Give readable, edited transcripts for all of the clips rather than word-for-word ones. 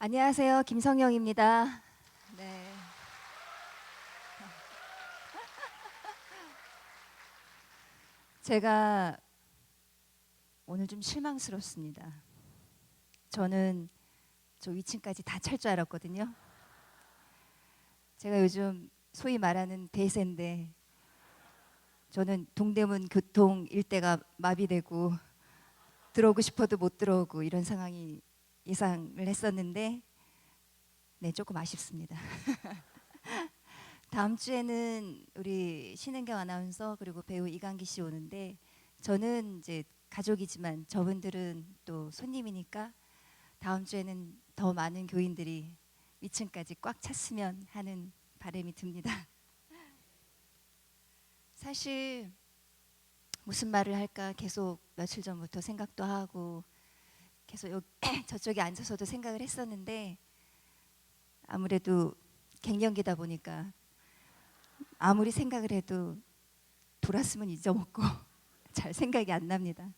안녕하세요. 김성영입니다. 네. 제가 오늘 좀 실망스럽습니다. 저는 저 위층까지 다 찰 줄 알았거든요. 제가 요즘 소위 말하는 대세인데 저는 동대문 교통 일대가 마비되고 들어오고 싶어도 못 들어오고 이런 상황이 예상을 했었는데 네, 조금 아쉽습니다. 다음 주에는 우리 신은경 아나운서 그리고 배우 이강기 씨 오는데 저는 이제 가족이지만 저분들은 또 손님이니까 다음 주에는 더 많은 교인들이 위층까지 꽉 찼으면 하는 바람이 듭니다. 사실 무슨 말을 할까 계속 며칠 전부터 생각도 하고 계속 저쪽에 앉아서도 생각을 했었는데 아무래도 갱년기다 보니까 아무리 생각을 해도 돌았으면 잊어먹고 잘 생각이 안 납니다.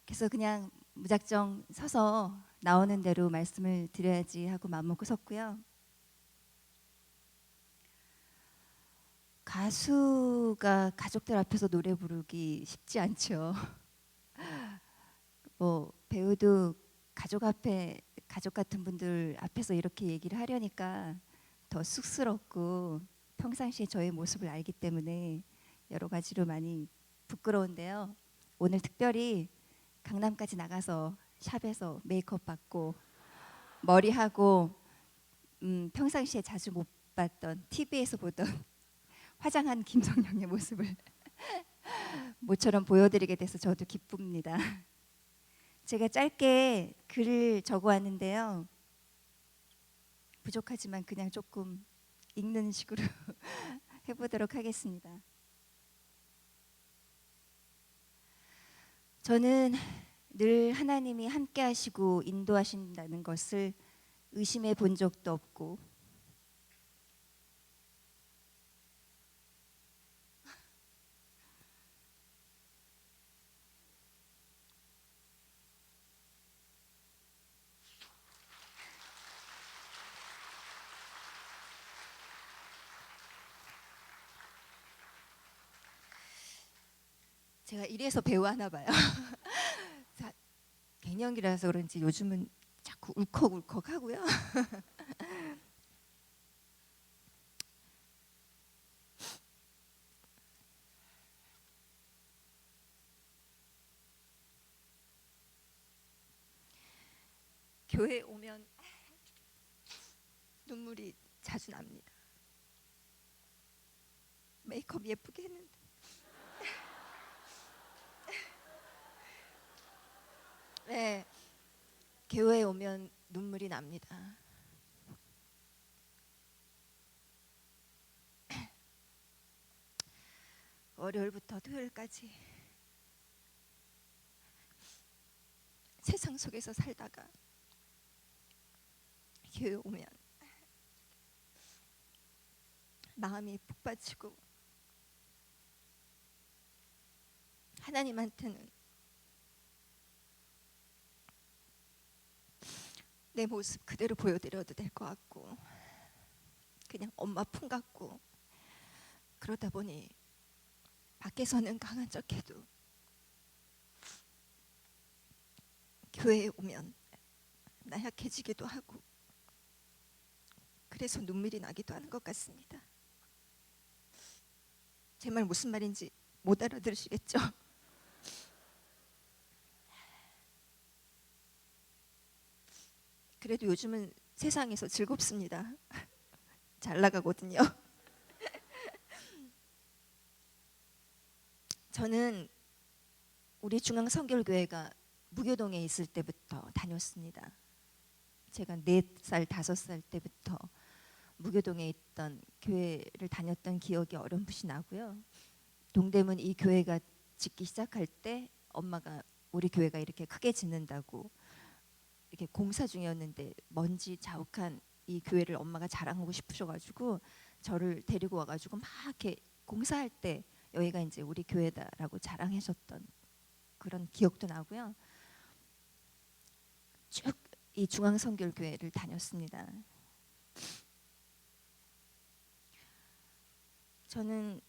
그래서 그냥 무작정 서서 나오는 대로 말씀을 드려야지 하고 마음먹고 섰고요. 가수가 가족들 앞에서 노래 부르기 쉽지 않죠. 뭐 배우도 가족 앞에 가족 같은 분들 앞에서 이렇게 얘기를 하려니까 더 쑥스럽고 평상시에 저의 모습을 알기 때문에 여러 가지로 많이 부끄러운데요. 오늘 특별히 강남까지 나가서 샵에서 메이크업 받고 머리하고 평상시에 자주 못 봤던 TV에서 보던 화장한 김성령의 모습을 모처럼 보여드리게 돼서 저도 기쁩니다. 제가 짧게 글을 적어왔는데요. 부족하지만 그냥 조금 읽는 식으로 해보도록 하겠습니다. 저는 늘 하나님이 함께 하시고 인도하신다는 것을 의심해 본 적도 없고 제가 이래서 배우 하나 봐요. 자, 갱년기라서 그런지 요즘은 자꾸 울컥울컥 하고요. 교회 오면 눈물이 자주 납니다. 메이크업 예쁘게 했는데 네, 교회 오면 눈물이 납니다. 월요일부터 토요일까지 세상 속에서 살다가 교회 오면 마음이 푹 빠지고 하나님한테는 내 모습 그대로 보여드려도 될 것 같고 그냥 엄마 품 같고 그러다 보니 밖에서는 강한 척해도 교회에 오면 나약해지기도 하고 그래서 눈물이 나기도 하는 것 같습니다. 제 말 무슨 말인지 못 알아들으시겠죠? 그래도 요즘은 세상에서 즐겁습니다. 잘 나가거든요. 저는 우리 중앙성결교회가 무교동에 있을 때부터 다녔습니다. 제가 4살, 5살 때부터 무교동에 있던 교회를 다녔던 기억이 어렴풋이 나고요. 동대문 이 교회가 짓기 시작할 때 엄마가 우리 교회가 이렇게 크게 짓는다고 이렇게 공사 중이었는데 먼지 자욱한 이 교회를 엄마가 자랑하고 싶으셔가지고 저를 데리고 와가지고 막 이렇게 공사할 때 여기가 이제 우리 교회다라고 자랑하셨던 그런 기억도 나고요. 쭉 이 중앙선교교회를 다녔습니다. 저는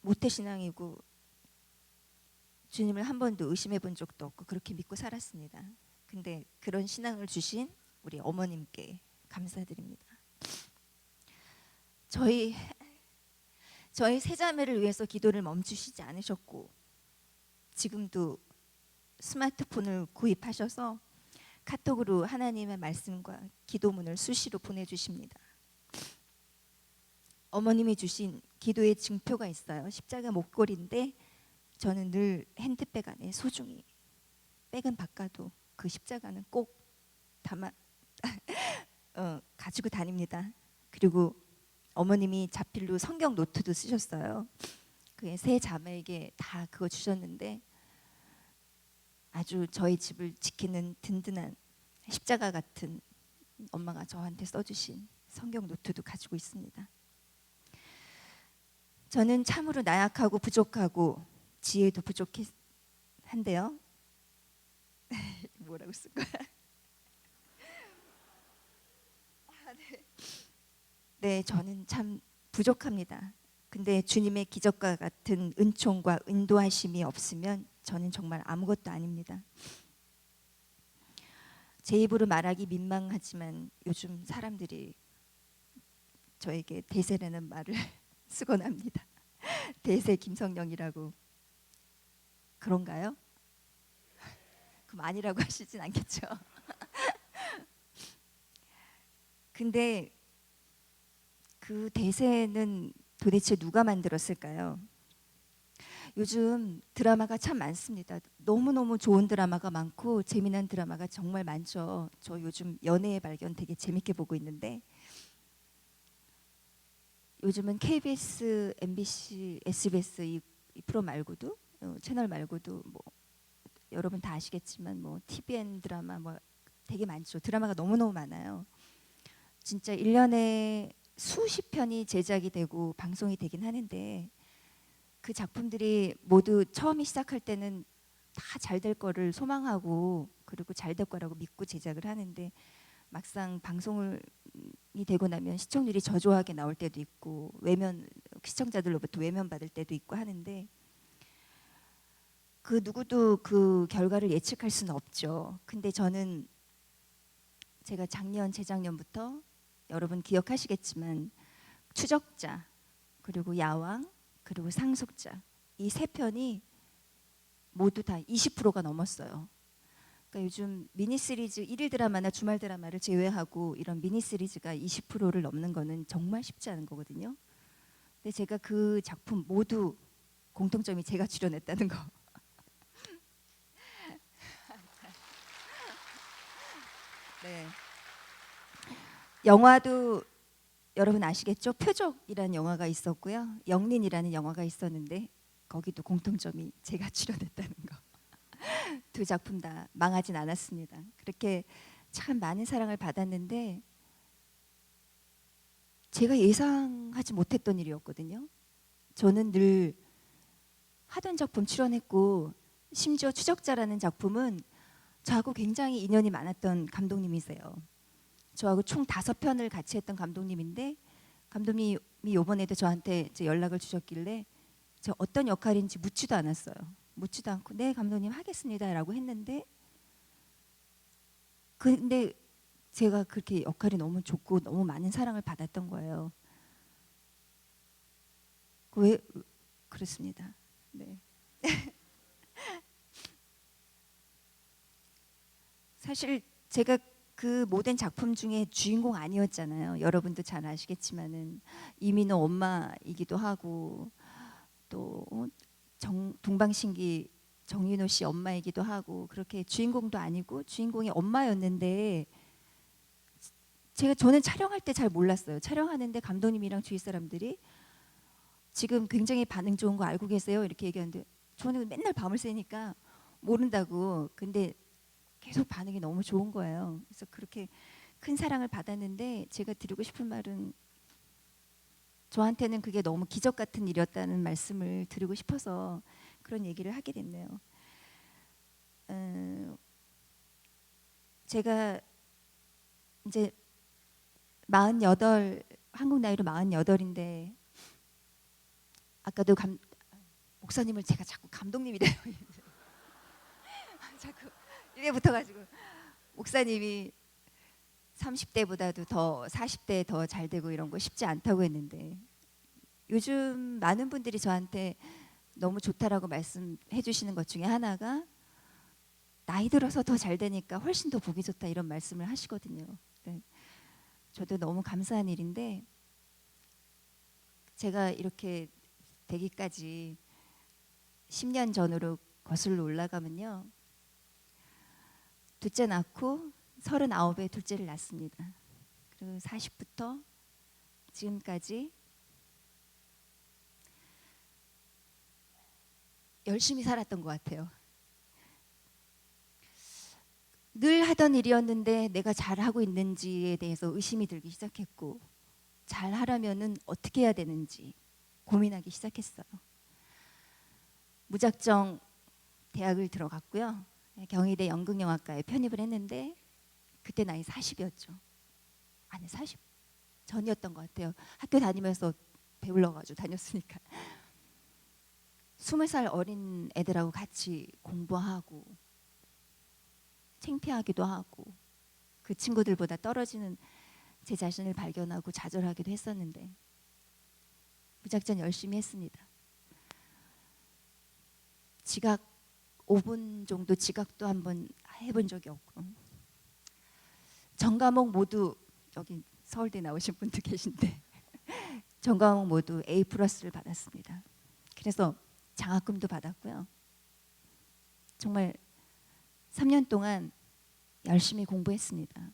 모태신앙이고 주님을 한 번도 의심해 본 적도 없고 그렇게 믿고 살았습니다. 근데 그런 신앙을 주신 우리 어머님께 감사드립니다. 저희 세자매를 위해서 기도를 멈추시지 않으셨고 지금도 스마트폰을 구입하셔서 카톡으로 하나님의 말씀과 기도문을 수시로 보내주십니다. 어머님이 주신 기도의 증표가 있어요. 십자가 목걸이인데 저는 늘 핸드백 안에 소중히 백은 바꿔도 그 십자가는 꼭 담아 가지고 다닙니다. 그리고 어머님이 자필로 성경 노트도 쓰셨어요. 그 세 자매에게 다 그거 주셨는데 아주 저희 집을 지키는 든든한 십자가 같은 엄마가 저한테 써주신 성경 노트도 가지고 있습니다. 저는 참으로 나약하고 부족하고 지혜도 부족한데요. 뭐라고 쓴 거야? 네, 저는 참 부족합니다. 근데 주님의 기적과 같은 은총과 인도하심이 없으면 저는 정말 아무것도 아닙니다. 제 입으로 말하기 민망하지만 요즘 사람들이 저에게 대세라는 말을 쓰곤 합니다. 대세 김성령이라고. 그런가요? 그럼 아니라고 하시진 않겠죠. 근데 그 대세는 도대체 누가 만들었을까요? 요즘 드라마가 참 많습니다. 너무너무 좋은 드라마가 많고 재미난 드라마가 정말 많죠. 저 요즘 연애의 발견 되게 재밌게 보고 있는데 요즘은 KBS, MBC, SBS 이 프로 말고도 채널 말고도 뭐 여러분 다 아시겠지만 뭐 TVN 드라마 뭐 되게 많죠. 드라마가 너무너무 많아요. 진짜 1년에 수십 편이 제작이 되고 방송이 되긴 하는데 그 작품들이 모두 처음에 시작할 때는 다 잘 될 거를 소망하고 그리고 잘 될 거라고 믿고 제작을 하는데 막상 방송이 되고 나면 시청률이 저조하게 나올 때도 있고 시청자들로부터 외면받을 때도 있고 하는데 그 누구도 그 결과를 예측할 수는 없죠. 근데 저는 제가 재작년부터 여러분 기억하시겠지만 추적자 그리고 야왕 그리고 상속자 이 세 편이 모두 다 20%가 넘었어요. 그러니까 요즘 미니 시리즈 일일 드라마나 주말 드라마를 제외하고 이런 미니 시리즈가 20%를 넘는 거는 정말 쉽지 않은 거거든요. 근데 제가 그 작품 모두 공통점이 제가 출연했다는 거. 네. 영화도 여러분 아시겠죠? 표적이라는 영화가 있었고요. 영린이라는 영화가 있었는데 거기도 공통점이 제가 출연했다는 거. 두 작품 다 망하진 않았습니다. 그렇게 참 많은 사랑을 받았는데 제가 예상하지 못했던 일이었거든요. 저는 늘 하던 작품 출연했고 심지어 추적자라는 작품은 저하고 굉장히 인연이 많았던 감독님이세요. 저하고 총 5편을 같이 했던 감독님인데 감독님이 이번에도 저한테 이제 연락을 주셨길래 저 어떤 역할인지 묻지도 않았어요. 묻지도 않고 네 감독님 하겠습니다라고 했는데 근데 제가 그렇게 역할이 너무 좋고 너무 많은 사랑을 받았던 거예요. 왜 그렇습니다. 네. 사실 제가 그 모든 작품 중에 주인공 아니었잖아요. 여러분도 잘 아시겠지만은 이민호 엄마이기도 하고 또 동방신기 정윤호 씨 엄마이기도 하고 그렇게 주인공도 아니고 주인공이 엄마였는데 저는 촬영할 때 잘 몰랐어요. 촬영하는데 감독님이랑 주위 사람들이 지금 굉장히 반응 좋은 거 알고 계세요? 이렇게 얘기하는데 저는 맨날 밤을 새니까 모른다고. 근데 계속 반응이 너무 좋은 거예요. 그래서 그렇게 큰 사랑을 받았는데 제가 드리고 싶은 말은 저한테는 그게 너무 기적 같은 일이었다는 말씀을 드리고 싶어서 그런 얘기를 하게 됐네요. 제가 이제 48, 한국 나이로 48인데 아까도 목사님을 제가 자꾸 감독님이 돼요. 자꾸 입에 붙어가지고 목사님이 30대보다도 더 40대에 더 잘 되고 이런 거 쉽지 않다고 했는데 요즘 많은 분들이 저한테 너무 좋다라고 말씀해 주시는 것 중에 하나가 나이 들어서 더 잘 되니까 훨씬 더 보기 좋다 이런 말씀을 하시거든요. 네. 저도 너무 감사한 일인데 제가 이렇게 되기까지 10년 전으로 거슬러 올라가면요. 둘째 낳고 39에 둘째를 낳습니다. 그리고 40부터 지금까지 열심히 살았던 것 같아요. 늘 하던 일이었는데 내가 잘하고 있는지에 대해서 의심이 들기 시작했고 잘하려면은 어떻게 해야 되는지 고민하기 시작했어요. 무작정 대학을 들어갔고요. 경희대 연극영화과에 편입을 했는데 그때 나이 40이었죠. 아니 40 전이었던 것 같아요. 학교 다니면서 배울러 가지고 다녔으니까. 20살 어린 애들하고 같이 공부하고 창피하기도 하고 그 친구들보다 떨어지는 제 자신을 발견하고 좌절하기도 했었는데 무작정 열심히 했습니다. 지각 5분 정도 지각도 한번 해본 적이 없고 전 과목 모두 여기 서울대 나오신 분도 계신데 전 과목 모두 A+를 받았습니다. 그래서 장학금도 받았고요. 정말 3년 동안 열심히 공부했습니다.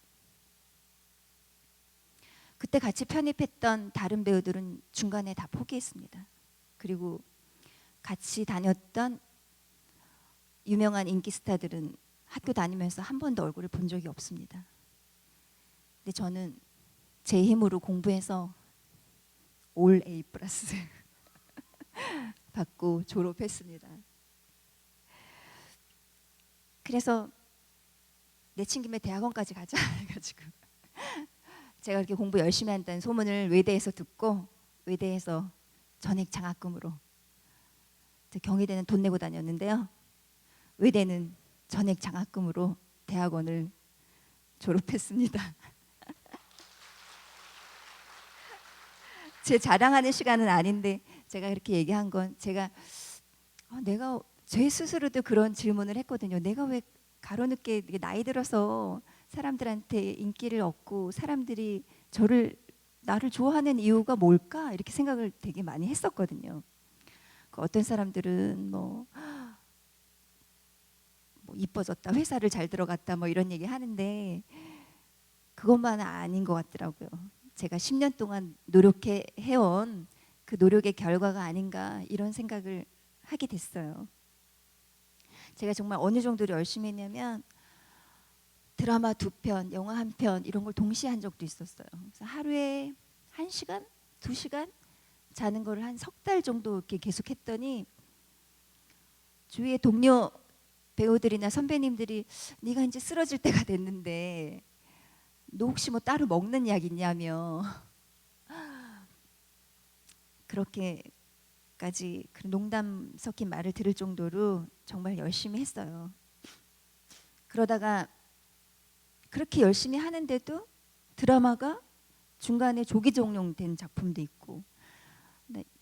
그때 같이 편입했던 다른 배우들은 중간에 다 포기했습니다. 그리고 같이 다녔던 유명한 인기 스타들은 학교 다니면서 한 번도 얼굴을 본 적이 없습니다. 근데 저는 제 힘으로 공부해서 올 A+ 받고 졸업했습니다. 그래서 내친 김에 대학원까지 가자 해가지고 제가 이렇게 공부 열심히 한다는 소문을 외대에서 듣고 외대에서 전액 장학금으로 경희대는 돈 내고 다녔는데요. 외대는 전액 장학금으로 대학원을 졸업했습니다. 제 자랑하는 시간은 아닌데 제가 그렇게 얘기한 건 제가 내가 제 스스로도 그런 질문을 했거든요. 내가 왜 가로늦게 나이 들어서 사람들한테 인기를 얻고 사람들이 나를 좋아하는 이유가 뭘까 이렇게 생각을 되게 많이 했었거든요. 어떤 사람들은 뭐 이뻐졌다, 회사를 잘 들어갔다 뭐 이런 얘기 하는데 그것만은 아닌 것 같더라고요. 제가 10년 동안 노력해 해온 그 노력의 결과가 아닌가 이런 생각을 하게 됐어요. 제가 정말 어느 정도로 열심히 했냐면 드라마 2편, 영화 1편 이런 걸 동시에 한 적도 있었어요. 그래서 하루에 1시간, 2시간 자는 걸 한 석 달 정도 이렇게 계속 했더니 주위의 동료 배우들이나 선배님들이 네가 이제 쓰러질 때가 됐는데 너 혹시 뭐 따로 먹는 약 있냐며 그렇게까지 그 농담 섞인 말을 들을 정도로 정말 열심히 했어요. 그러다가 그렇게 열심히 하는데도 드라마가 중간에 조기 종영된 작품도 있고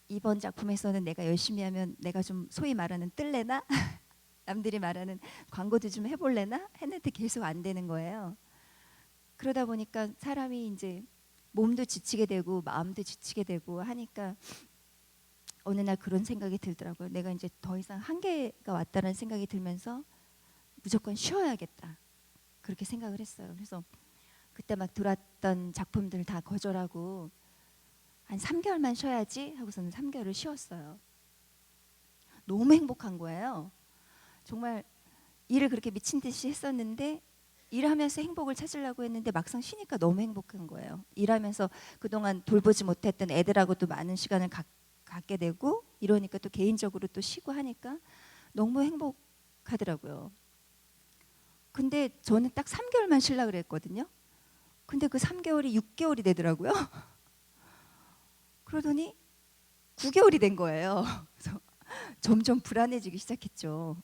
이번 작품에서는 내가 열심히 하면 내가 좀 소위 말하는 뜰래나 남들이 말하는 광고도 좀 해볼래나 했는데 계속 안 되는 거예요. 그러다 보니까 사람이 이제 몸도 지치게 되고 마음도 지치게 되고 하니까 어느 날 그런 생각이 들더라고요. 내가 이제 더 이상 한계가 왔다는 생각이 들면서 무조건 쉬어야겠다 그렇게 생각을 했어요. 그래서 그때 막 들어왔던 작품들 다 거절하고 한 3개월만 쉬어야지 하고서는 3개월을 쉬었어요. 너무 행복한 거예요. 정말 일을 그렇게 미친 듯이 했었는데 일하면서 행복을 찾으려고 했는데 막상 쉬니까 너무 행복한 거예요. 일하면서 그동안 돌보지 못했던 애들하고도 많은 시간을 갖게 되고 이러니까 또 개인적으로 또 쉬고 하니까 너무 행복하더라고요. 근데 저는 딱 3개월만 쉬려고 그랬거든요. 근데 그 3개월이 6개월이 되더라고요. 그러더니 9개월이 된 거예요. 그래서 점점 불안해지기 시작했죠.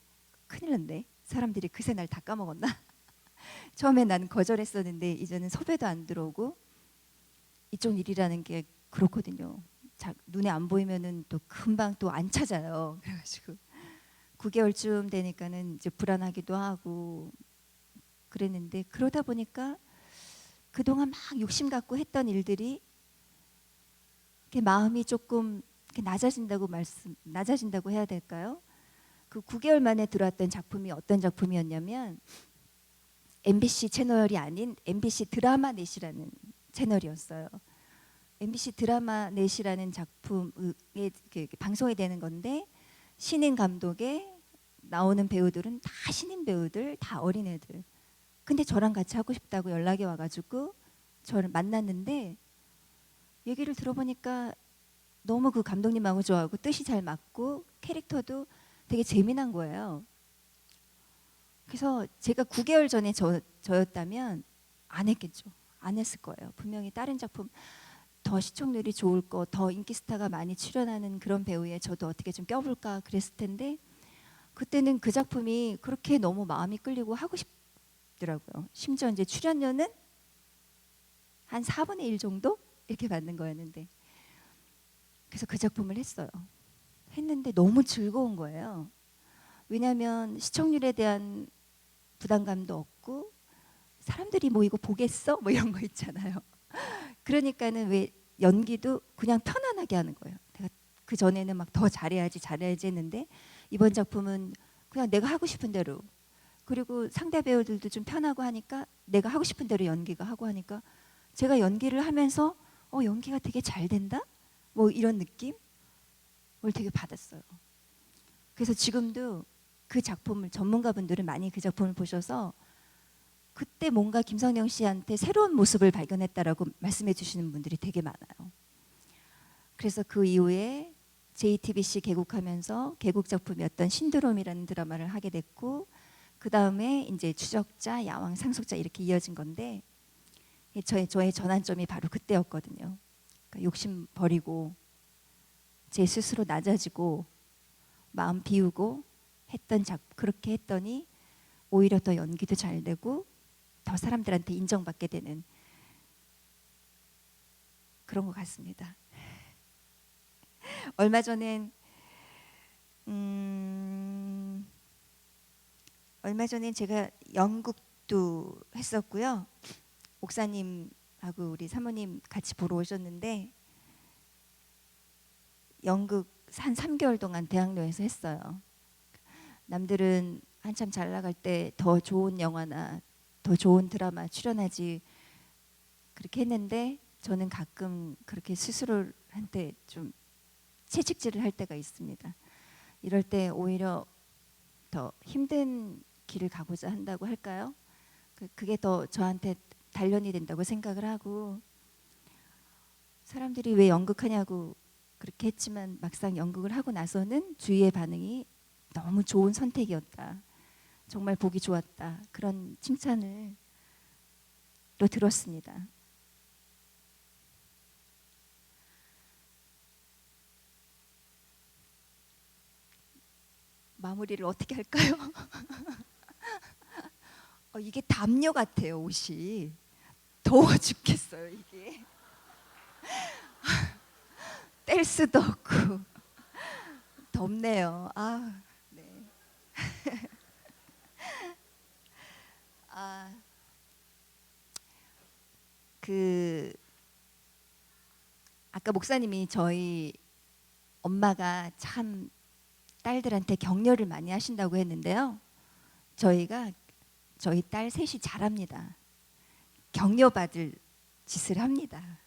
큰일 났네. 사람들이 그새 날 다 까먹었나? 처음에 난 거절했었는데 이제는 섭외도 안 들어오고, 이쪽 일이라는 게 그렇거든요. 눈에 안 보이면은 또 금방 또 안 찾아요. 그래가지고 9개월쯤 되니까는 이제 불안하기도 하고 그랬는데, 그러다 보니까 그동안 막 욕심 갖고 했던 일들이 이렇게 마음이 조금 이렇게 낮아진다고 해야 될까요? 그 9개월 만에 들어왔던 작품이 어떤 작품이었냐면 MBC 채널이 아닌 MBC 드라마 넷이라는 채널이었어요. MBC 드라마 넷이라는 작품에 방송이 되는 건데, 신인 감독에 나오는 배우들은 다 신인 배우들, 다 어린애들. 근데 저랑 같이 하고 싶다고 연락이 와가지고 저를 만났는데, 얘기를 들어보니까 너무 그 감독님하고 좋아하고 뜻이 잘 맞고 캐릭터도 되게 재미난 거예요. 그래서 제가 9개월 전에 저였다면 안 했겠죠. 안 했을 거예요. 분명히 다른 작품 더 시청률이 좋을 거, 더 인기 스타가 많이 출연하는 그런 배우에 저도 어떻게 좀 껴볼까 그랬을 텐데, 그때는 그 작품이 그렇게 너무 마음이 끌리고 하고 싶더라고요. 심지어 이제 출연료는 한 4분의 1 정도 이렇게 받는 거였는데, 그래서 그 작품을 했어요. 했는데 너무 즐거운 거예요. 왜냐하면 시청률에 대한 부담감도 없고, 사람들이 뭐 이거 보겠어? 뭐 이런 거 있잖아요. 그러니까는 왜 연기도 그냥 편안하게 하는 거예요. 내가 그 전에는 막 더 잘해야지 했는데, 이번 작품은 그냥 내가 하고 싶은 대로, 그리고 상대 배우들도 좀 편하고 하니까 내가 하고 싶은 대로 연기가 하고 하니까 제가 연기를 하면서 연기가 되게 잘 된다? 뭐 이런 느낌을 되게 받았어요. 그래서 지금도 그 작품을, 전문가분들은 많이 그 작품을 보셔서 그때 뭔가 김성령 씨한테 새로운 모습을 발견했다라고 말씀해 주시는 분들이 되게 많아요. 그래서 그 이후에 JTBC 개국하면서 개국 작품이었던 신드롬이라는 드라마를 하게 됐고, 그 다음에 이제 추적자, 야왕, 상속자 이렇게 이어진 건데, 저의 전환점이 바로 그때였거든요. 그러니까 욕심 버리고 제 스스로 낮아지고 마음 비우고 그렇게 했더니 오히려 더 연기도 잘 되고 더 사람들한테 인정받게 되는 그런 것 같습니다. 얼마 전엔 제가 연극도 했었고요. 목사님하고 우리 사모님 같이 보러 오셨는데, 연극 한 3개월 동안 대학로에서 했어요. 남들은 한참 잘 나갈 때 더 좋은 영화나 더 좋은 드라마 출연하지 그렇게 했는데, 저는 가끔 그렇게 스스로한테 좀 채찍질을 할 때가 있습니다. 이럴 때 오히려 더 힘든 길을 가고자 한다고 할까요? 그게 더 저한테 단련이 된다고 생각을 하고, 사람들이 왜 연극하냐고 그렇게 했지만 막상 연극을 하고 나서는 주위의 반응이 너무 좋은 선택이었다, 정말 보기 좋았다, 그런 칭찬을 또 들었습니다. 마무리를 어떻게 할까요? 이게 담요 같아요. 옷이 더워 죽겠어요. 이게 뗄 수도 없고 덥네요. 네. 아까 목사님이 저희 엄마가 참 딸들한테 격려를 많이 하신다고 했는데요. 저희 딸 셋이 잘합니다. 격려받을 짓을 합니다.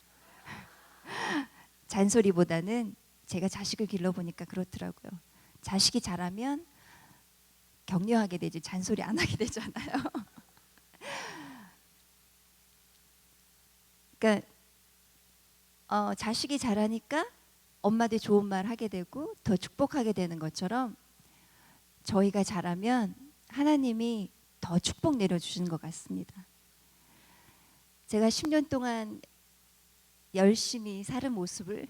잔소리보다는, 제가 자식을 길러보니까 그렇더라고요. 자식이 잘하면 격려하게 되지 잔소리 안 하게 되잖아요. 그러니까 자식이 잘하니까 엄마도 좋은 말 하게 되고 더 축복하게 되는 것처럼, 저희가 잘하면 하나님이 더 축복 내려주시는 것 같습니다. 제가 10년 동안 열심히 살은 모습을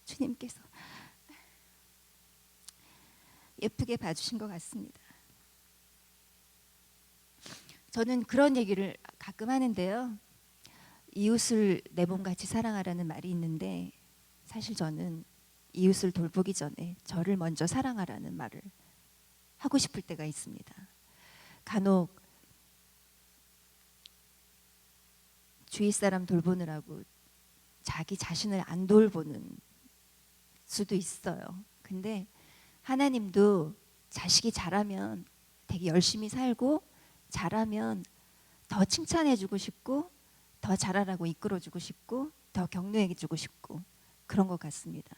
주님께서 예쁘게 봐주신 것 같습니다. 저는 그런 얘기를 가끔 하는데요. 이웃을 내 몸같이 사랑하라는 말이 있는데 사실 저는 이웃을 돌보기 전에 저를 먼저 사랑하라는 말을 하고 싶을 때가 있습니다. 간혹 주위 사람 돌보느라고 자기 자신을 안 돌보는 수도 있어요. 근데 하나님도 자식이 잘하면 되게 열심히 살고 잘하면 더 칭찬해주고 싶고 더 잘하라고 이끌어주고 싶고 더 격려해주고 싶고 그런 것 같습니다.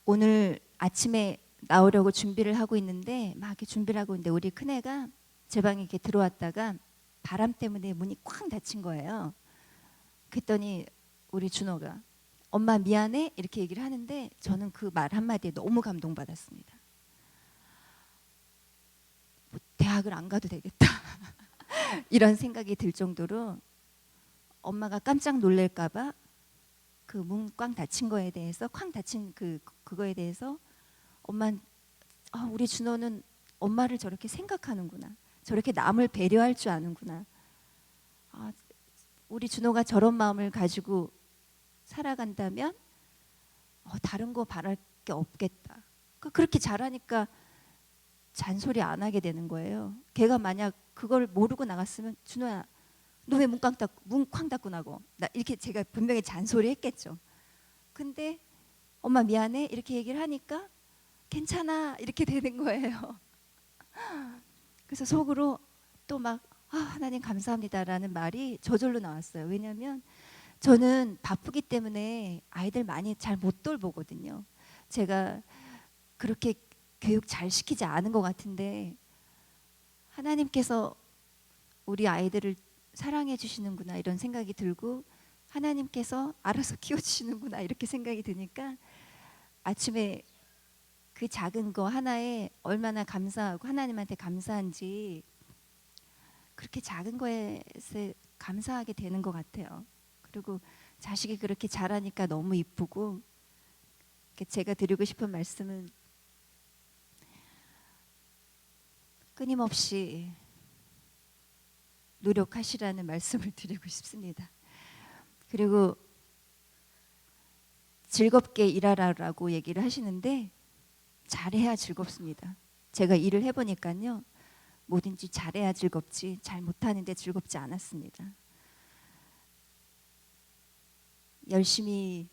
오늘 아침에 나오려고 준비를 하고 있는데 막 이렇게 준비를 하고 있는데 우리 큰애가 제 방에 이렇게 들어왔다가 바람 때문에 문이 쾅 닫힌 거예요. 그랬더니 우리 준호가 엄마 미안해 이렇게 얘기를 하는데 저는 그 말 한마디에 너무 감동받았습니다. 뭐 대학을 안 가도 되겠다 이런 생각이 들 정도로 엄마가 깜짝 놀랄까 봐 그 문 꽝 닫힌 거에 대해서 쾅 닫힌 그거에 대해서 엄마 우리 준호는 엄마를 저렇게 생각하는구나. 저렇게 남을 배려할 줄 아는구나. 우리 준호가 저런 마음을 가지고 살아간다면 다른 거 바랄 게 없겠다. 그렇게 잘하니까 잔소리 안 하게 되는 거예요. 걔가 만약 그걸 모르고 나갔으면 준호야 너 왜 문 쾅 닫고 나고 나 이렇게 제가 분명히 잔소리 했겠죠. 근데 엄마 미안해 이렇게 얘기를 하니까 괜찮아 이렇게 되는 거예요. 그래서 속으로 또 막 하나님 감사합니다라는 말이 저절로 나왔어요. 왜냐하면 저는 바쁘기 때문에 아이들 많이 잘 못 돌보거든요. 제가 그렇게 교육 잘 시키지 않은 것 같은데 하나님께서 우리 아이들을 사랑해 주시는구나 이런 생각이 들고 하나님께서 알아서 키워주시는구나 이렇게 생각이 드니까 아침에 그 작은 거 하나에 얼마나 감사하고 하나님한테 감사한지 그렇게 작은 거에 감사하게 되는 것 같아요. 그리고 자식이 그렇게 잘하니까 너무 이쁘고 제가 드리고 싶은 말씀은 끊임없이 노력하시라는 말씀을 드리고 싶습니다. 그리고 즐겁게 일하라고 얘기를 하시는데 잘해야 즐겁습니다. 제가 일을 해보니까요. 뭐든지 잘해야 즐겁지 잘 못하는데 즐겁지 않았습니다. 열심히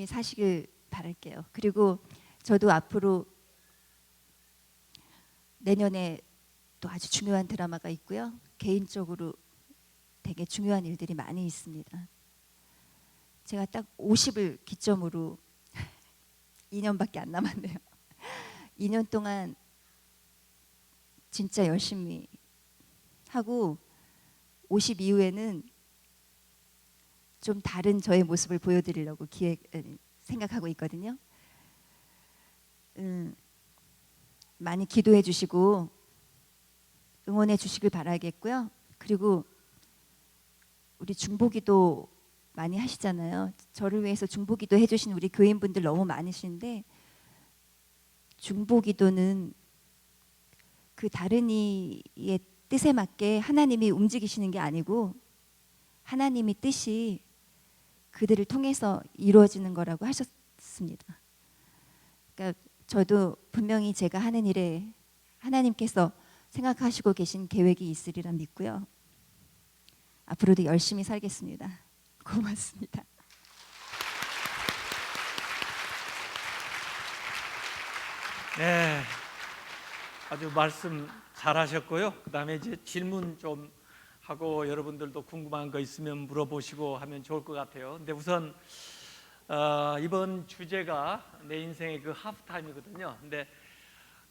사시길 바랄게요. 그리고 저도 앞으로 내년에 또 아주 중요한 드라마가 있고요. 개인적으로 되게 중요한 일들이 많이 있습니다. 제가 딱 50을 기점으로 2년밖에 안 남았네요. 2년 동안 진짜 열심히 하고 50 이후에는 좀 다른 저의 모습을 보여드리려고 생각하고 있거든요. 많이 기도해 주시고 응원해 주시길 바라겠고요. 그리고 우리 중보기도 많이 하시잖아요. 저를 위해서 중보기도 해주신 우리 교인분들 너무 많으신데 중보기도는 그 다른 이의 뜻에 맞게 하나님이 움직이시는 게 아니고 하나님이 뜻이 그들을 통해서 이루어지는 거라고 하셨습니다. 그러니까 저도 분명히 제가 하는 일에 하나님께서 생각하시고 계신 계획이 있으리라 믿고요. 앞으로도 열심히 살겠습니다. 고맙습니다. 네, 아주 말씀 잘하셨고요. 그다음에 이제 질문 좀 하고 여러분들도 궁금한 거 있으면 물어보시고 하면 좋을 것 같아요. 근데 우선 이번 주제가 내 인생의 그 하프타임이거든요. 근데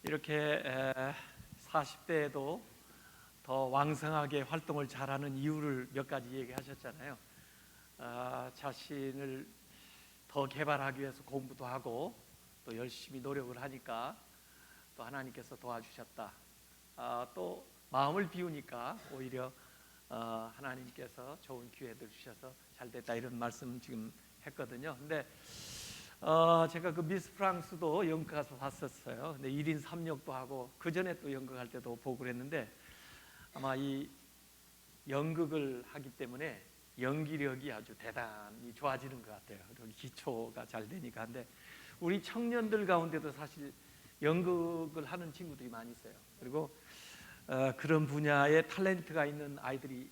이렇게 40대에도 더 왕성하게 활동을 잘하는 이유를 몇 가지 얘기하셨잖아요. 자신을 더 개발하기 위해서 공부도 하고 또 열심히 노력을 하니까 또 하나님께서 도와주셨다. 또 마음을 비우니까 오히려 하나님께서 좋은 기회들 주셔서 잘 됐다 이런 말씀 지금 했거든요. 근데 제가 그 미스 프랑스도 연극 가서 봤었어요. 근데 1인 3역도 하고 그 전에 또 연극할 때도 보고 그랬는데 아마 이 연극을 하기 때문에 연기력이 아주 대단히 좋아지는 것 같아요. 그리고 기초가 잘 되니까. 근데 우리 청년들 가운데도 사실 연극을 하는 친구들이 많이 있어요. 그리고 그런 분야에 탤런트가 있는 아이들이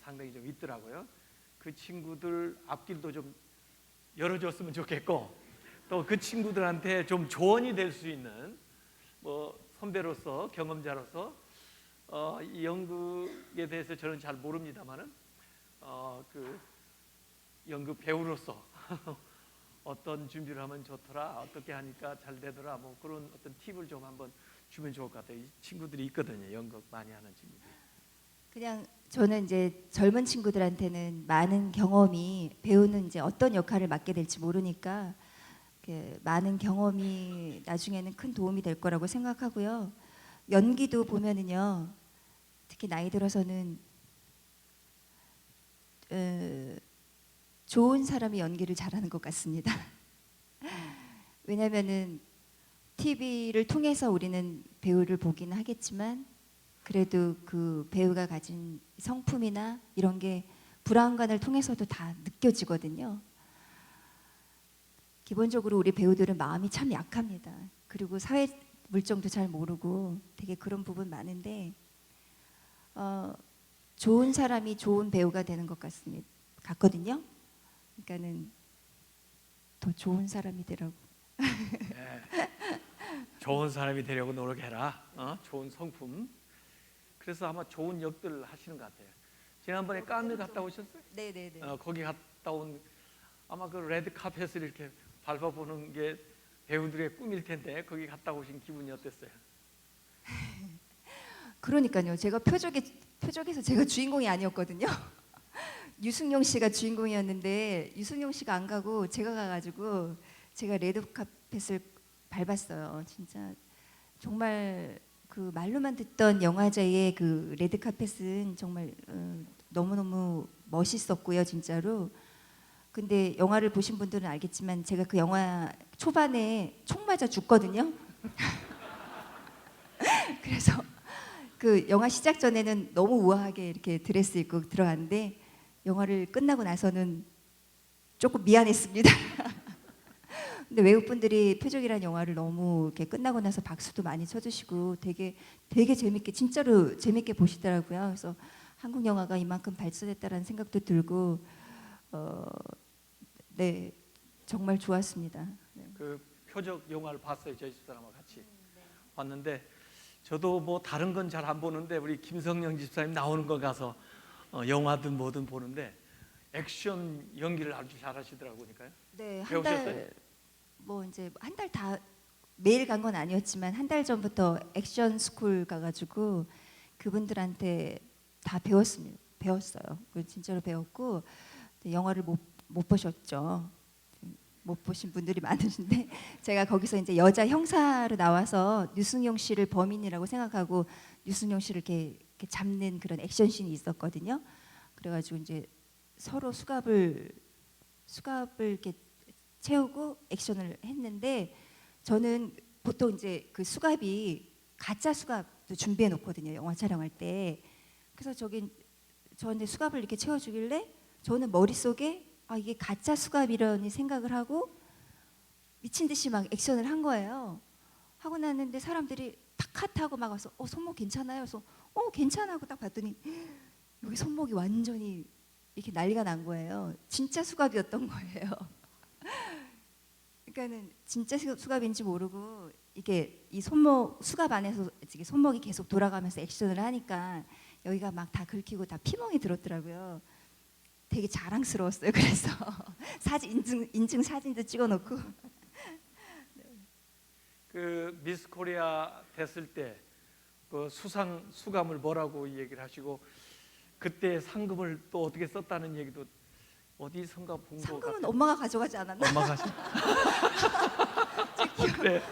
상당히 좀 있더라고요. 그 친구들 앞길도 좀 열어줬으면 좋겠고 또 그 친구들한테 좀 조언이 될 수 있는 뭐 선배로서 경험자로서 이 연극에 대해서 저는 잘 모릅니다만은 그 연극 배우로서 어떤 준비를 하면 좋더라, 어떻게 하니까 잘 되더라, 뭐 그런 어떤 팁을 좀 한번 주면 좋을 것 같아요. 이 친구들이 있거든요. 연극 많이 하는 친구들. 그냥 저는 이제 젊은 친구들한테는 많은 경험이 배우는 이제 어떤 역할을 맡게 될지 모르니까 많은 경험이 나중에는 큰 도움이 될 거라고 생각하고요. 연기도 보면은요, 특히 나이 들어서는 좋은 사람이 연기를 잘하는 것 같습니다. 왜냐하면은 TV를 통해서 우리는 배우를 보긴 하겠지만 그래도 그 배우가 가진 성품이나 이런 게 불안감을 통해서도 다 느껴지거든요. 기본적으로 우리 배우들은 마음이 참 약합니다. 그리고 사회 물정도 잘 모르고 되게 그런 부분 많은데 좋은 사람이 좋은 배우가 되는 것 같거든요. 그러니까는 더 좋은 사람이 되라고. 네. 좋은 사람이 되려고 노력해라. 좋은 성품. 그래서 아마 좋은 역들 하시는 것 같아요. 지난번에 칸느 갔다 오셨어요? 네네네. 거기 갔다 온 아마 그 레드 카펫을 이렇게 밟아보는 게 배우들의 꿈일 텐데 거기 갔다 오신 기분이 어땠어요? 그러니까요. 제가 표적에서 제가 주인공이 아니었거든요. 유승용 씨가 주인공이었는데 유승용 씨가 안 가고 제가 가가지고 제가 레드 카펫을 밟았어요. 진짜 정말 그 말로만 듣던 영화제의 그 레드 카펫은 정말 너무너무 멋있었고요, 진짜로. 근데 영화를 보신 분들은 알겠지만 제가 그 영화 초반에 총 맞아 죽거든요. 그래서 그 영화 시작 전에는 너무 우아하게 이렇게 드레스 입고 들어갔는데 영화를 끝나고 나서는 조금 미안했습니다. 근데 외국 분들이 표적이라는 영화를 너무 이렇게 끝나고 나서 박수도 많이 쳐주시고 되게 재밌게 진짜로 재밌게 보시더라고요. 그래서 한국 영화가 이만큼 발전했다라는 생각도 들고 네 정말 좋았습니다. 네. 그 표적 영화를 봤어요. 저희 집사람하고 같이 봤는데 저도 뭐 다른 건 잘 안 보는데 우리 김성령 집사님 나오는 거 가서 영화든 뭐든 보는데 액션 연기를 아주 잘하시더라고요. 네, 배우셨어요? 뭐 이제 한 달 다 매일 간 건 아니었지만 한 달 전부터 액션 스쿨 가가지고 그분들한테 다 배웠어요. 진짜로 배웠고 영화를 못 보셨죠. 못 보신 분들이 많으신데 제가 거기서 이제 여자 형사로 나와서 유승용 씨를 범인이라고 생각하고 유승용 씨를 이렇게 잡는 그런 액션씬이 있었거든요. 그래가지고 이제 서로 수갑을 이렇게 채우고 액션을 했는데 저는 보통 이제 그 수갑이 가짜 수갑도 준비해 놓거든요. 영화 촬영할 때. 그래서 저한테 수갑을 이렇게 채워주길래 저는 머릿속에 이게 가짜 수갑이라니 생각을 하고 미친 듯이 막 액션을 한 거예요. 하고 났는데 사람들이 탁하고 막 와서 손목 괜찮아요? 그래서 괜찮아 하고 딱 봤더니 여기 손목이 완전히 이렇게 난리가 난 거예요. 진짜 수갑이었던 거예요. 그러니까는 진짜 수갑인지 모르고 이게 이 수갑 안에서 이게 손목이 계속 돌아가면서 액션을 하니까 여기가 막 다 긁히고 다 피멍이 들었더라고요. 되게 자랑스러웠어요. 그래서 사진 인증 사진도 찍어놓고. 그 미스 코리아 됐을 때 그 수감을 뭐라고 얘기를 하시고 그때 상금을 또 어떻게 썼다는 얘기도 어디선가 본 거 같아요. 상금은 엄마가 가져가지 않았나? 엄마가 제가 어때?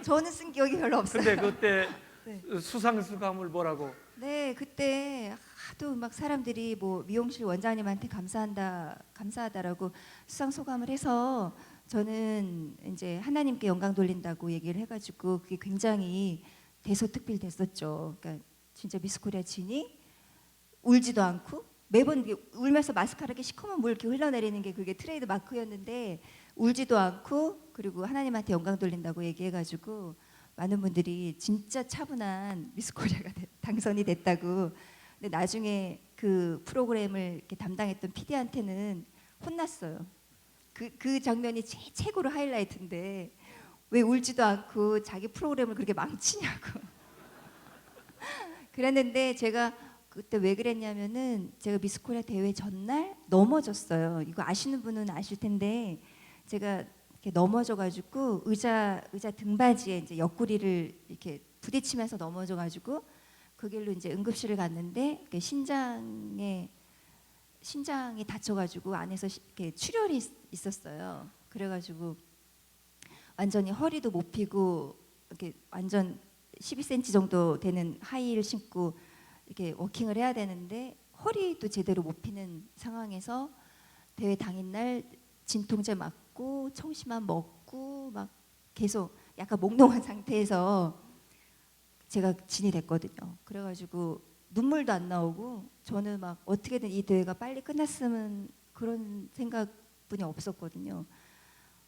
저는 쓴 기억이 별로 없어요. 근데 그때 네. 수상 소감을 뭐라고? 네, 그때 하도 막 사람들이 뭐 미용실 원장님한테 감사하다라고 수상 소감을 해서 저는 이제 하나님께 영광 돌린다고 얘기를 해가지고 그게 굉장히 대소특필됐었죠. 그러니까 진짜 미스코리아 진이 울지도 않고 매번 이렇게 울면서 마스카라 이렇게 시커먼 물 이렇게 흘러내리는 게 그게 트레이드 마크였는데 울지도 않고 그리고 하나님한테 영광 돌린다고 얘기해가지고 많은 분들이 진짜 차분한 미스코리아가 당선이 됐다고. 근데 나중에 그 프로그램을 이렇게 담당했던 PD한테는 혼났어요. 그 장면이 최고로 하이라이트인데 왜 울지도 않고 자기 프로그램을 그렇게 망치냐고. 그랬는데 제가 그때 왜 그랬냐면은 제가 미스코리아 대회 전날 넘어졌어요. 이거 아시는 분은 아실 텐데 제가 이렇게 넘어져가지고 의자 등받이에 이제 옆구리를 이렇게 부딪히면서 넘어져가지고 그 길로 이제 응급실을 갔는데 신장이 다쳐가지고 안에서 이렇게 출혈이 있었어요. 그래가지고 완전히 허리도 못 펴고 이렇게 완전 12cm 정도 되는 하이힐 신고 이렇게 워킹을 해야 되는데 허리도 제대로 못 펴는 상황에서 대회 당일날 진통제 맞고 청심환 먹고 막 계속 약간 몽롱한 상태에서 제가 진이 됐거든요. 그래가지고 눈물도 안 나오고 저는 막 어떻게든 이 대회가 빨리 끝났으면 그런 생각뿐이 없었거든요.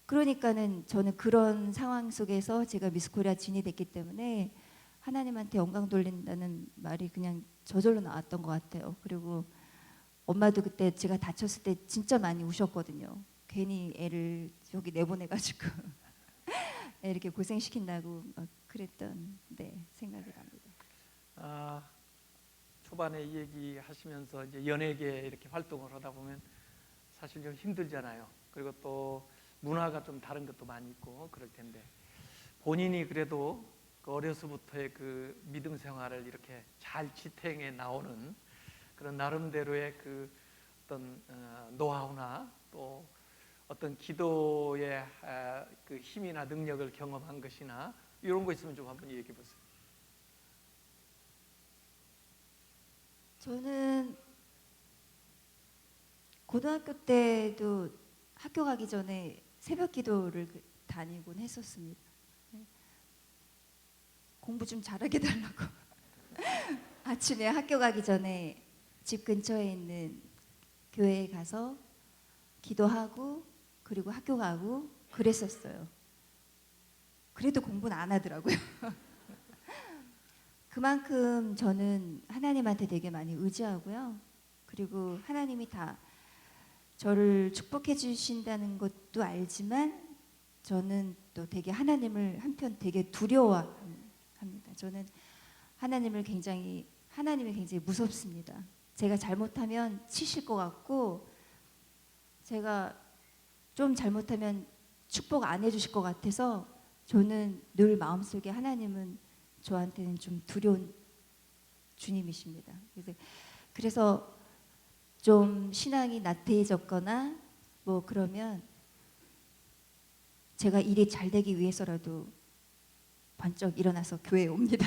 그러니까는 저는 그런 상황 속에서 제가 미스코리아 진이 됐기 때문에 하나님한테 영광 돌린다는 말이 그냥 저절로 나왔던 것 같아요. 그리고 엄마도 그때 제가 다쳤을 때 진짜 많이 우셨거든요. 괜히 애를 여기 내보내가지고 애 이렇게 고생시킨다고 막 그랬던 생각이 납니다. 초반에 이 얘기 하시면서 이제 연예계 이렇게 활동을 하다 보면 사실 좀 힘들잖아요. 그리고 또 문화가 좀 다른 것도 많이 있고 그럴 텐데 본인이 그래도 그 어려서부터의 그 믿음 생활을 이렇게 잘 지탱해 나오는 그런 나름대로의 그 어떤 노하우나 또 어떤 기도의 그 힘이나 능력을 경험한 것이나 이런 거 있으면 좀 한번 얘기해 보세요. 저는 고등학교 때도 학교 가기 전에 새벽 기도를 다니곤 했었습니다. 공부 좀 잘하게 달라고. 아침에 학교 가기 전에 집 근처에 있는 교회에 가서 기도하고 그리고 학교 가고 그랬었어요. 그래도 공부는 안 하더라고요. 그만큼 저는 하나님한테 되게 많이 의지하고요. 그리고 하나님이 다 저를 축복해 주신다는 것도 알지만 저는 또 되게 하나님을 한편 되게 두려워합니다. 저는 하나님이 굉장히 무섭습니다. 제가 잘못하면 치실 것 같고 제가 좀 잘못하면 축복 안 해주실 것 같아서 저는 늘 마음속에 하나님은 저한테는 좀 두려운 주님이십니다. 그래서 좀 신앙이 나태해졌거나 뭐 그러면 제가 일이 잘 되기 위해서라도 번쩍 일어나서 교회에 옵니다.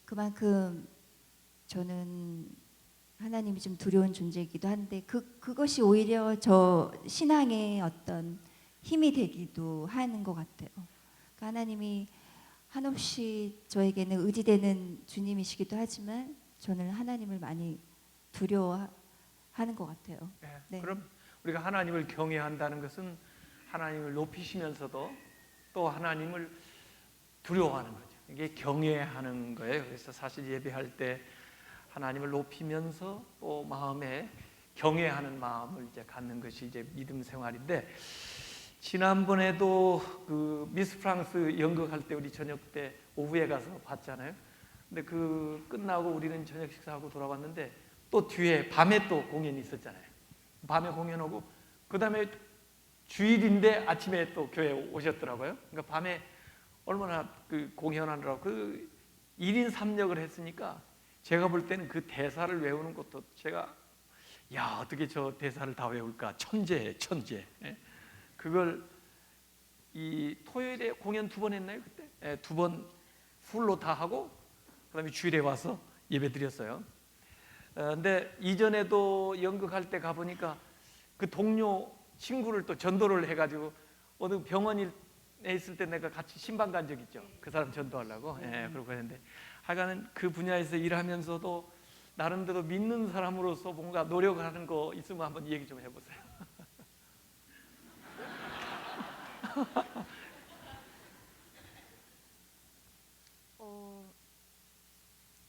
그만큼 저는 하나님이 좀 두려운 존재이기도 한데 그것이 오히려 저 신앙의 어떤 힘이 되기도 하는 것 같아요. 그러니까 하나님이 한없이 저에게는 의지되는 주님이시기도 하지만 저는 하나님을 많이 두려워하는 것 같아요. 네. 그럼 우리가 하나님을 경외한다는 것은 하나님을 높이시면서도 또 하나님을 두려워하는 거죠. 이게 경외하는 거예요. 그래서 사실 예배할 때 하나님을 높이면서 또 마음에 경외하는 마음을 이제 갖는 것이 이제 믿음 생활인데 지난번에도 그 미스 프랑스 연극할 때 우리 저녁 때 오후에 가서 봤잖아요. 근데 그 끝나고 우리는 저녁 식사하고 돌아왔는데 또 뒤에 밤에 또 공연이 있었잖아요. 밤에 공연하고 그 다음에 주일인데 아침에 또 교회 오셨더라고요. 그러니까 밤에 얼마나 그 공연하느라고 그 1인 3역을 했으니까 제가 볼 때는 그 대사를 외우는 것도 제가 어떻게 저 대사를 다 외울까 천재. 그걸 이 토요일에 공연 2번 했나요 그때? 2번 풀로 다 하고 그다음에 주일에 와서 예배 드렸어요. 근데 이전에도 연극할 때 가보니까 그 동료 친구를 또 전도를 해가지고 어느 병원에 있을 때 내가 같이 신방 간 적 있죠. 그 사람 전도하려고. 그러고 했는데 하여간은 그 분야에서 일하면서도 나름대로 믿는 사람으로서 뭔가 노력하는 거 있으면 한번 얘기 좀 해보세요.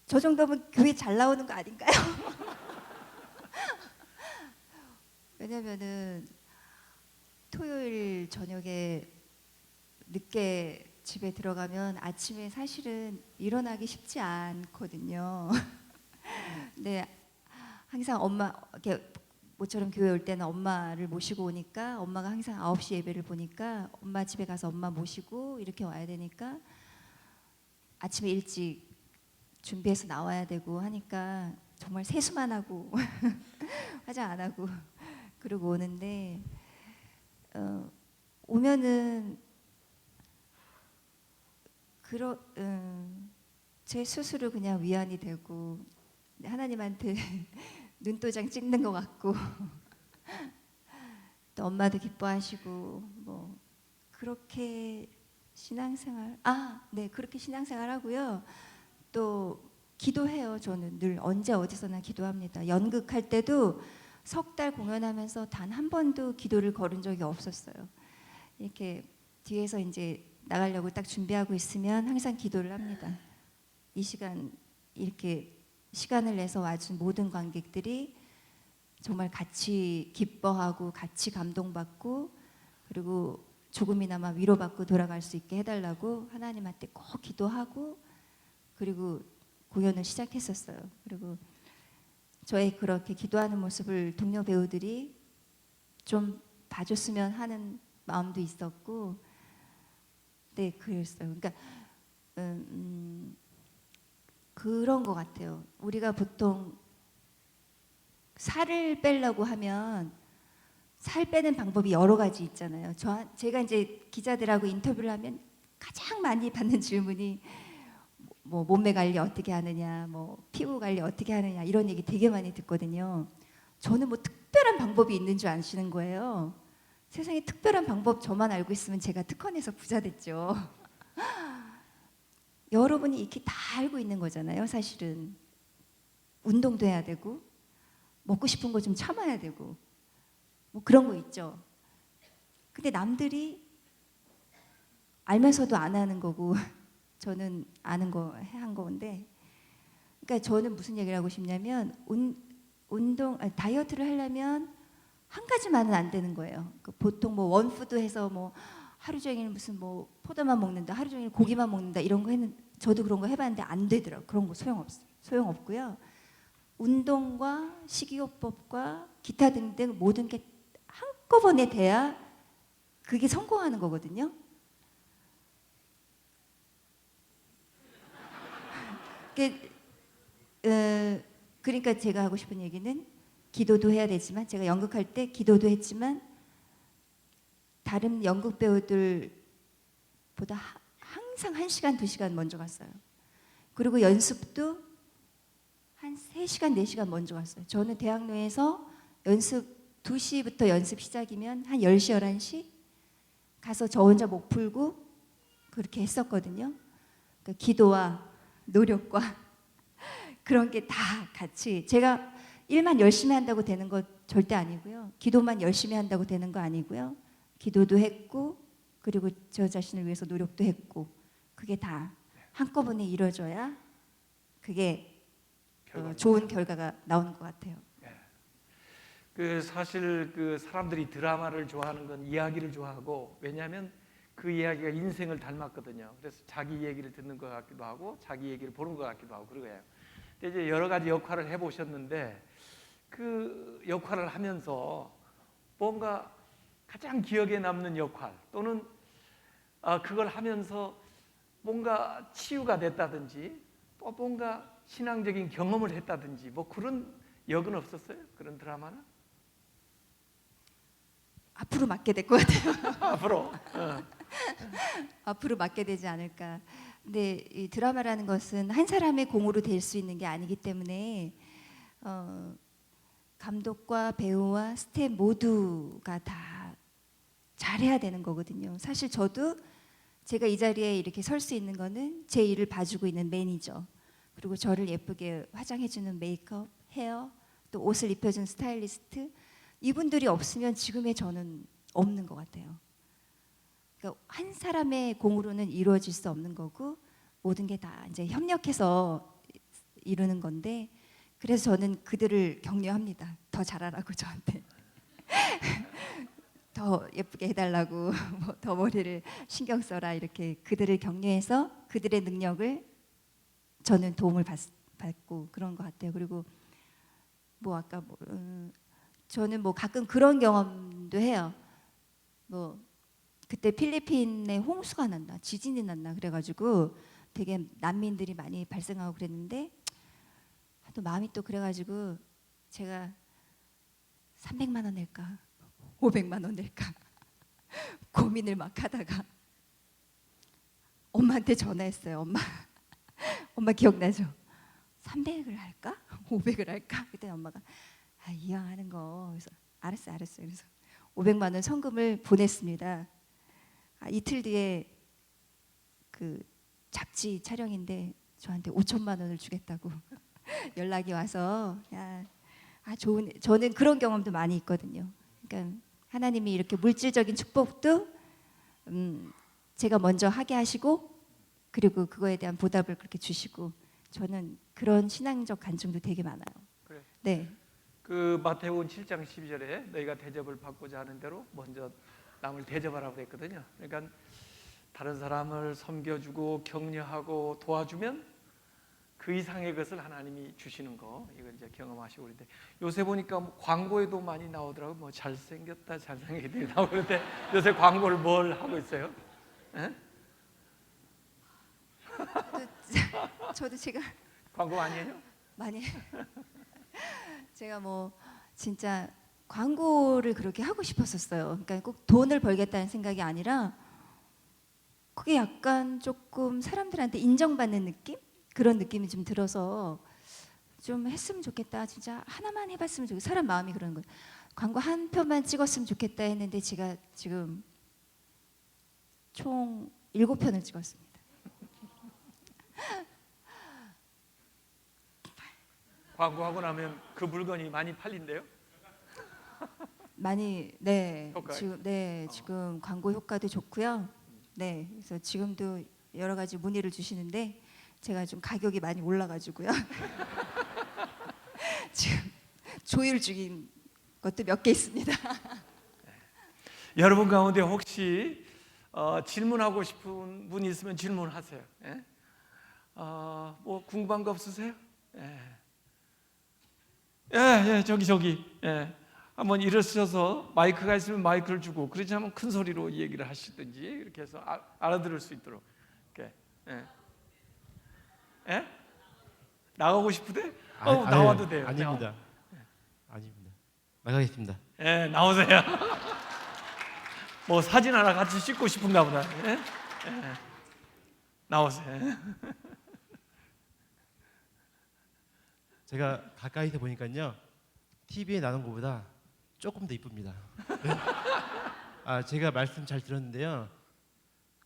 저 정도면 교회 잘 나오는 거 아닌가요? 왜냐면은 토요일 저녁에 늦게 집에 들어가면 아침에 사실은 일어나기 쉽지 않거든요. 근데 항상 엄마 이렇게 모처럼 교회 올 때는 엄마를 모시고 오니까 엄마가 항상 9시 예배를 보니까 엄마 집에 가서 엄마 모시고 이렇게 와야 되니까 아침에 일찍 준비해서 나와야 되고 하니까 정말 세수만 하고 화장 안 하고 그러고 오는데 오면은 제 스스로 그냥 위안이 되고 하나님한테 눈도장 찍는 것 같고 또 엄마도 기뻐하시고 뭐 그렇게 신앙생활 네 그렇게 신앙생활 하고요. 또 기도해요. 저는 늘 언제 어디서나 기도합니다. 연극할 때도 석 달 공연하면서 단 한 번도 기도를 걸은 적이 없었어요. 이렇게 뒤에서 이제 나가려고 딱 준비하고 있으면 항상 기도를 합니다. 이 시간 이렇게 시간을 내서 와준 모든 관객들이 정말 같이 기뻐하고 같이 감동받고 그리고 조금이나마 위로받고 돌아갈 수 있게 해달라고 하나님한테 꼭 기도하고 그리고 공연을 시작했었어요. 그리고 저의 그렇게 기도하는 모습을 동료 배우들이 좀 봐줬으면 하는 마음도 있었고, 네, 그랬어요. 그러니까 그런 것 같아요. 우리가 보통 살을 빼려고 하면 살 빼는 방법이 여러 가지 있잖아요. 제가 이제 기자들하고 인터뷰를 하면 가장 많이 받는 질문이 뭐 몸매 관리 어떻게 하느냐, 뭐 피부 관리 어떻게 하느냐 이런 얘기 되게 많이 듣거든요. 저는 뭐 특별한 방법이 있는 줄 아시는 거예요. 세상에 특별한 방법 저만 알고 있으면 제가 특허내서 부자 됐죠. 여러분이 이렇게 다 알고 있는 거잖아요. 사실은 운동도 해야 되고 먹고 싶은 거 좀 참아야 되고 뭐 그런 거 있죠. 근데 남들이 알면서도 안 하는 거고 저는 아는 거 한 건데, 그러니까 저는 무슨 얘기를 하고 싶냐면 다이어트를 하려면 한 가지만은 안 되는 거예요. 보통 뭐 원푸드 해서 뭐 하루 종일 무슨 뭐 포도만 먹는다, 하루 종일 고기만 먹는다 이런 거 했는 저도 그런 거 해봤는데 안 되더라고. 그런 거 소용없고요. 운동과 식이요법과 기타 등등 모든 게 한꺼번에 돼야 그게 성공하는 거거든요. 그러니까 제가 하고 싶은 얘기는 기도도 해야 되지만 제가 연극할 때 기도도 했지만 다른 연극 배우들보다 항상 1시간, 2시간 먼저 갔어요. 그리고 연습도 한 3시간, 4시간 먼저 갔어요. 저는 대학로에서 연습 2시부터 연습 시작이면 한 10시, 11시 가서 저 혼자 목 풀고 그렇게 했었거든요. 그러니까 기도와 노력과 그런 게 다 같이 제가 일만 열심히 한다고 되는 거 절대 아니고요. 기도만 열심히 한다고 되는 거 아니고요. 기도도 했고 그리고 저 자신을 위해서 노력도 했고 그게 다 한꺼번에 이루어져야 그게 좋은 결과가 나오는 것 같아요. 그 사실 그 사람들이 드라마를 좋아하는 건 이야기를 좋아하고 왜냐하면 그 이야기가 인생을 닮았거든요. 그래서 자기 얘기를 듣는 것 같기도 하고 자기 얘기를 보는 것 같기도 하고 그러고요. 근데 이제 여러 가지 역할을 해보셨는데 그 역할을 하면서 뭔가 가장 기억에 남는 역할 또는 그걸 하면서 뭔가 치유가 됐다든지 또 뭔가 신앙적인 경험을 했다든지 뭐 그런 역은 없었어요? 그런 드라마는? 앞으로 맡게 될 것 같아요. 앞으로 앞으로 맡게 되지 않을까. 근데 이 드라마라는 것은 한 사람의 공으로 될 수 있는 게 아니기 때문에 감독과 배우와 스태프 모두가 다 잘해야 되는 거거든요. 사실 저도 제가 이 자리에 이렇게 설 수 있는 거는 제 일을 봐주고 있는 매니저, 그리고 저를 예쁘게 화장해주는 메이크업, 헤어, 또 옷을 입혀준 스타일리스트, 이분들이 없으면 지금의 저는 없는 것 같아요. 그러니까 한 사람의 공으로는 이루어질 수 없는 거고 모든 게 다 이제 협력해서 이루는 건데, 그래서 저는 그들을 격려합니다. 더 잘하라고 저한테. 더 예쁘게 해달라고, 뭐 더 머리를 신경 써라, 이렇게 그들을 격려해서 그들의 능력을 저는 도움을 받고 그런 것 같아요. 그리고 뭐 아까 저는 뭐 가끔 그런 경험도 해요. 뭐 그때 필리핀에 홍수가 났나 지진이 났나 그래가지고 되게 난민들이 많이 발생하고 그랬는데, 또 마음이 또 그래가지고 제가 300만 원 낼까 500만 원 낼까 고민을 막 하다가 엄마한테 전화했어요. 엄마 기억나죠? 300을 할까? 500을 할까? 그때 엄마가 이왕 하는 거. 그래서 알았어. 그래서 500만 원 성금을 보냈습니다. 이틀 뒤에 그 잡지 촬영인데 저한테 5천만 원을 주겠다고 연락이 와서, 좋은. 저는 그런 경험도 많이 있거든요. 그러니까 하나님이 이렇게 물질적인 축복도 제가 먼저 하게 하시고, 그리고 그거에 대한 보답을 그렇게 주시고, 저는 그런 신앙적 간증도 되게 많아요. 그래. 네. 그 마태복음 7장 12절에 너희가 대접을 받고자 하는 대로 먼저 남을 대접하라고 그랬거든요. 그러니까 다른 사람을 섬겨주고 격려하고 도와주면 그 이상의 것을 하나님이 주시는 거, 이걸 이제 경험하시고. 그런데 요새 보니까 뭐 광고에도 많이 나오더라고. 뭐 잘생겼다 잘생기게 나오고. 그런데 요새 광고를 뭘 하고 있어요? 에? 저도 제가 광고 많이 해요? 많이 제가 뭐 진짜 광고를 그렇게 하고 싶었었어요. 그러니까 꼭 돈을 벌겠다는 생각이 아니라 그게 약간 조금 사람들한테 인정받는 느낌? 그런 느낌이 좀 들어서 좀 했으면 좋겠다. 진짜 하나만 해봤으면 좋겠다. 사람 마음이 그러는 거예요. 광고 한 편만 찍었으면 좋겠다 했는데 제가 지금 총 7편을 찍었습니다. 광고하고 나면 그 물건이 많이 팔린대요? 많이, 네. 효과요? 지금 광고 효과도 좋고요. 네. 그래서 지금도 여러 가지 문의를 주시는데 제가 좀 가격이 많이 올라가지고요. 지금 조율 중인 것도 몇 개 있습니다. 여러분 가운데 혹시 질문하고 싶은 분이 있으면 질문하세요. 예? 뭐 궁금한 거 없으세요? 예, 저기. 예. 한번 일어서서 마이크가 있으면 마이크를 주고, 그렇지 않으면 큰 소리로 얘기를 하시든지 이렇게 해서 알아들을 수 있도록. 이렇게. 예? 나가고 싶으대? 나와도 돼요. 아닙니다. 아닙니다. 나가겠습니다. 예, 나오세요. 뭐 사진 하나 같이 찍고 싶은가 보다. 예? 나오세요. 제가 가까이서 보니까요, TV에 나온 것보다 조금 더 이쁩니다. 제가 말씀 잘 들었는데요.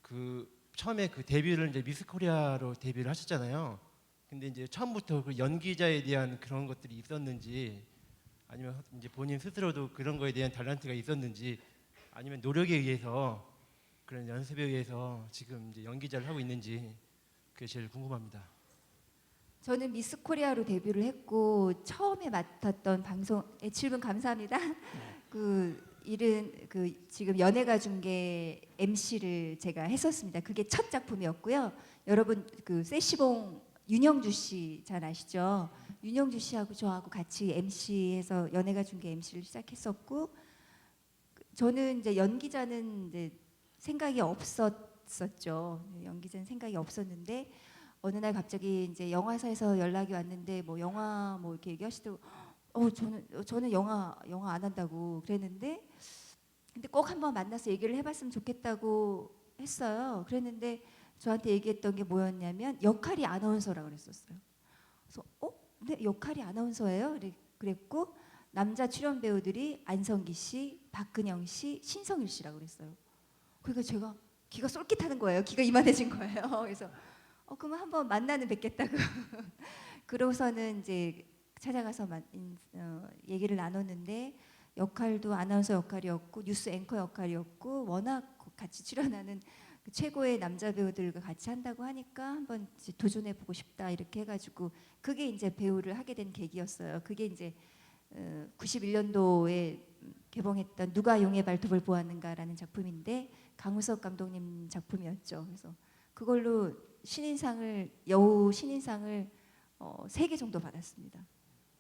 그 처음에 그 데뷔를 이제 미스 코리아로 데뷔를 하셨잖아요. 근데 이제 처음부터 그 연기자에 대한 그런 것들이 있었는지, 아니면 이제 본인 스스로도 그런 거에 대한 탤런트가 있었는지, 아니면 노력에 의해서 그런 연습에 의해서 지금 이제 연기자를 하고 있는지, 그게 제일 궁금합니다. 저는 미스 코리아로 데뷔를 했고 처음에 맡았던 방송 7분 감사합니다. 그 일은 그 지금 연예가 중계 MC를 제가 했었습니다. 그게 첫 작품이었고요. 여러분 그 세시봉 윤영주 씨 잘 아시죠? 윤영주 씨하고 저하고 같이 MC해서 연예가 중계 MC를 시작했었고, 저는 이제 연기자는 이제 생각이 없었죠. 연기자는 생각이 없었는데 어느 날 갑자기 이제 영화사에서 연락이 왔는데 뭐 영화 뭐 이렇게 얘기하시더라고. 저는 영화 안 한다고 그랬는데, 근데 꼭 한번 만나서 얘기를 해봤으면 좋겠다고 했어요. 그랬는데 저한테 얘기했던 게 뭐였냐면 역할이 아나운서라고 그랬었어요. 그래서 네, 역할이 아나운서예요? 그랬고 남자 출연 배우들이 안성기 씨, 박근영 씨, 신성일 씨라고 그랬어요. 그러니까 제가 기가 쏠깃하는 거예요. 기가 이만해진 거예요. 그래서 그러면 한번 만나는 뵙겠다고. 그러고서는 이제 찾아가서 얘기를 나눴는데 역할도 아나운서 역할이었고 뉴스 앵커 역할이었고 워낙 같이 출연하는 그 최고의 남자 배우들과 같이 한다고 하니까 한번 이제 도전해 보고 싶다 이렇게 해가지고 그게 이제 배우를 하게 된 계기였어요. 그게 이제 91년도에 개봉했던 누가 용의 발톱을 보았는가라는 작품인데 강우석 감독님 작품이었죠. 그래서 그걸로 신인상을 여우 신인상을 3개 정도 받았습니다.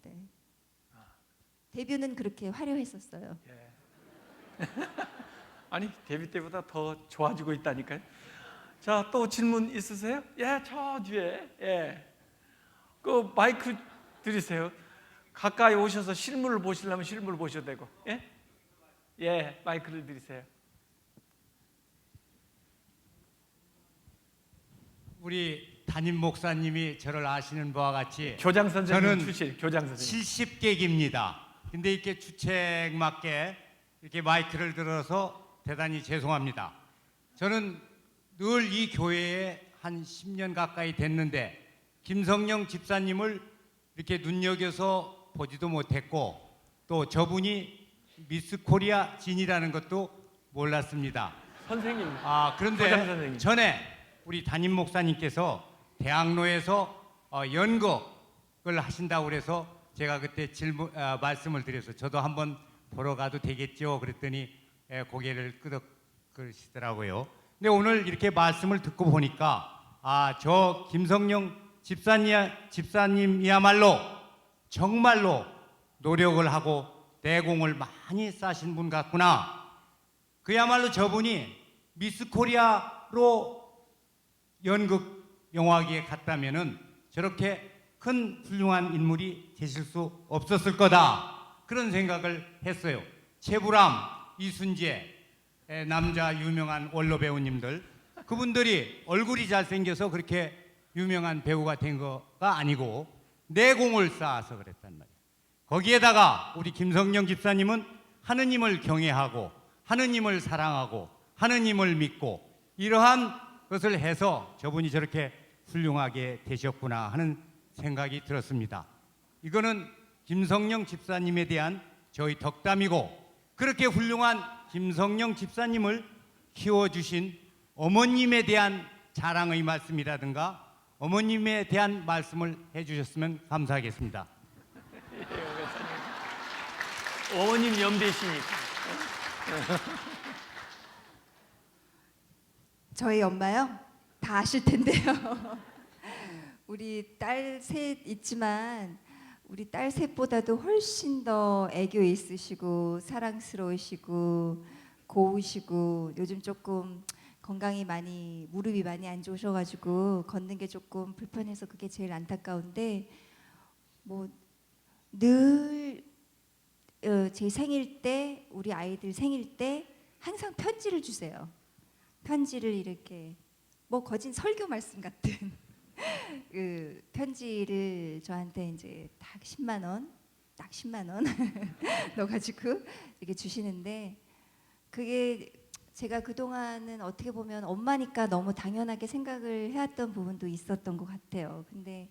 네. 데뷔는 그렇게 화려했었어요. 예. 아니 데뷔 때보다 더 좋아지고 있다니까요. 자, 또 질문 있으세요? 예, 저 뒤에. 예. 그 마이크 드리세요. 가까이 오셔서 실물을 보시려면 실물을 보셔도 되고. 예? 예, 마이크를 드리세요. 우리 담임 목사님이 저를 아시는 바와 같이 교장 선생님 저는 출신, 교장 선생님. 70객입니다. 근데 이렇게 주책 맞게 이렇게 마이크를 들어서 대단히 죄송합니다. 저는 늘 이 교회에 한 10년 가까이 됐는데 김성령 집사님을 이렇게 눈여겨서 보지도 못했고 또 저분이 미스 코리아 진이라는 것도 몰랐습니다. 선생님. 교장 그런데 선생님. 전에 우리 담임 목사님께서 대학로에서 연극을 하신다고 그래서 제가 그때 말씀을 드려서 저도 한번 보러 가도 되겠죠 그랬더니 고개를 끄덕끄시더라고요. 근데 오늘 이렇게 말씀을 듣고 보니까 저 김성령 집사님이야말로 정말로 노력을 하고 내공을 많이 쌓으신 분 같구나. 그야말로 저분이 미스 코리아로 연극 영화계에 갔다면은 저렇게 큰 훌륭한 인물이 되실 수 없었을 거다. 그런 생각을 했어요. 최불암, 이순재, 남자 유명한 원로 배우님들 그분들이 얼굴이 잘생겨서 그렇게 유명한 배우가 된 거가 아니고 내공을 쌓아서 그랬단 말이에요. 거기에다가 우리 김성령 집사님은 하느님을 경외하고 하느님을 사랑하고 하느님을 믿고 이러한 것을 해서 저분이 저렇게 훌륭하게 되셨구나 하는 생각이 들었습니다. 이거는 김성령 집사님에 대한 저희 덕담이고 그렇게 훌륭한 김성령 집사님을 키워주신 어머님에 대한 자랑의 말씀이라든가 어머님에 대한 말씀을 해주셨으면 감사하겠습니다. 어머님 연배시니까. 저희 엄마요? 다 아실 텐데요. 우리 딸 셋 있지만 우리 딸 셋보다도 훨씬 더 애교 있으시고 사랑스러우시고 고우시고 요즘 조금 건강이 무릎이 많이 안 좋으셔가지고 걷는 게 조금 불편해서 그게 제일 안타까운데 뭐 늘 제 생일 때 우리 아이들 생일 때 항상 편지를 주세요. 편지를 이렇게 뭐 거진 설교 말씀 같은 그 편지를 저한테 이제 딱 10만 원 넣어가지고 이렇게 주시는데 그게 제가 그동안은 어떻게 보면 엄마니까 너무 당연하게 생각을 해왔던 부분도 있었던 것 같아요. 근데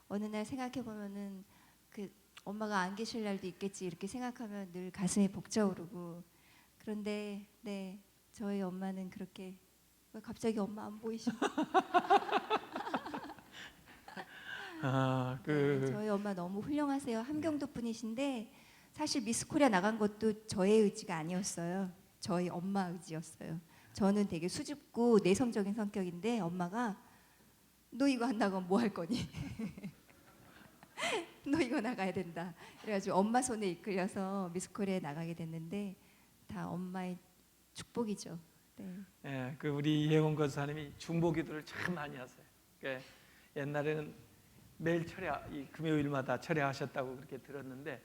어느 날 생각해 보면은 그 엄마가 안 계실 날도 있겠지 이렇게 생각하면 늘 가슴이 벅차오르고 그런데 네 저희 엄마는 그렇게 왜 갑자기 엄마 안 보이시고 네, 저희 엄마 너무 훌륭하세요. 함경도 분이신데 사실 미스 코리아 나간 것도 저의 의지가 아니었어요. 저희 엄마 의지였어요. 저는 되게 수줍고 내성적인 성격인데 엄마가 너 이거 안 나가면 뭐 할 거니? 너 이거 나가야 된다. 그래가지고 엄마 손에 이끌려서 미스 코리아에 나가게 됐는데 다 엄마의 축복이죠. 네. 예, 그 우리 이혜원 권사님이 중보기도를 참 많이 하세요. 그 옛날에는 매일 이 금요일마다 철야하셨다고 그렇게 들었는데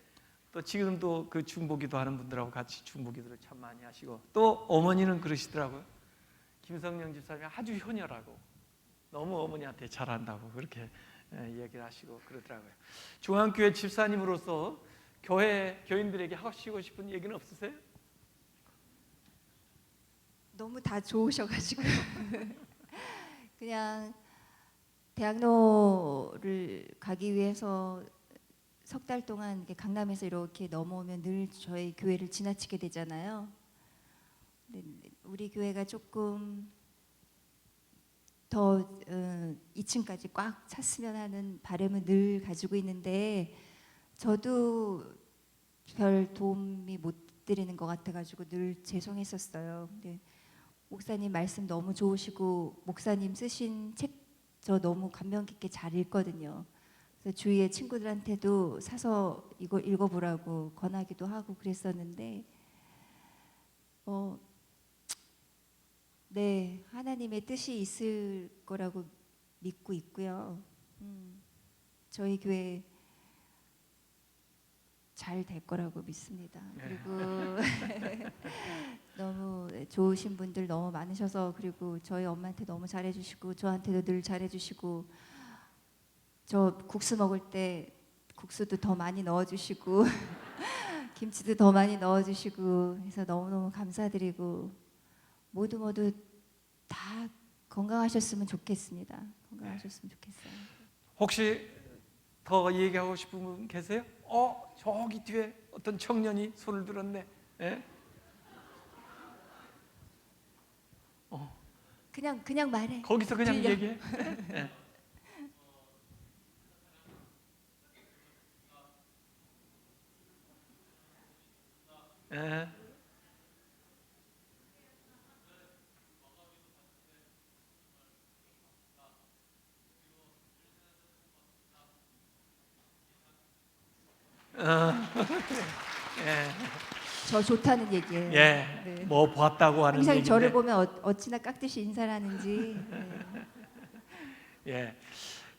또 지금도 그 중보기도 하는 분들하고 같이 중보기도를 참 많이 하시고 또 어머니는 그러시더라고요. 김성령 집사님이 아주 효녀라고 너무 어머니한테 잘한다고 그렇게 얘기를 하시고 그러더라고요. 중앙교회 집사님으로서 교인들에게 하시고 싶은 얘기는 없으세요? 너무 다 좋으셔가지고 그냥 대학로를 가기 위해서 석 달 동안 이렇게 강남에서 이렇게 넘어오면 늘 저희 교회를 지나치게 되잖아요. 근데 우리 교회가 조금 더 2층까지 꽉 찼으면 하는 바람을 늘 가지고 있는데 저도 별 도움이 못 드리는 것 같아가지고 늘 죄송했었어요. 근데 목사님 말씀 너무 좋으시고 목사님 쓰신 책 저 너무 감명 깊게 잘 읽거든요. 그래서 주위의 친구들한테도 사서 이거 읽어보라고 권하기도 하고 그랬었는데 네, 하나님의 뜻이 있을 거라고 믿고 있고요. 저희 교회 잘 될 거라고 믿습니다. 그리고 너무 좋으신 분들 너무 많으셔서 그리고 저희 엄마한테 너무 잘해주시고 저한테도 늘 잘해주시고 저 국수 먹을 때 국수도 더 많이 넣어주시고 김치도 더 많이 넣어주시고 해서 너무너무 감사드리고 모두 다 건강하셨으면 좋겠습니다. 건강하셨으면 좋겠어요. 혹시 더 얘기하고 싶은 분 계세요? 저기 뒤에 어떤 청년이 손을 들었네. 예? 그냥 말해. 거기서 그냥 들려. 얘기해. 예. 예. 예. 저 좋다는 얘기예요. 예. 네. 뭐 보았다고 하는 항상 얘기인데. 저를 보면 어찌나 깍듯이 인사를 하는지. 네. 예.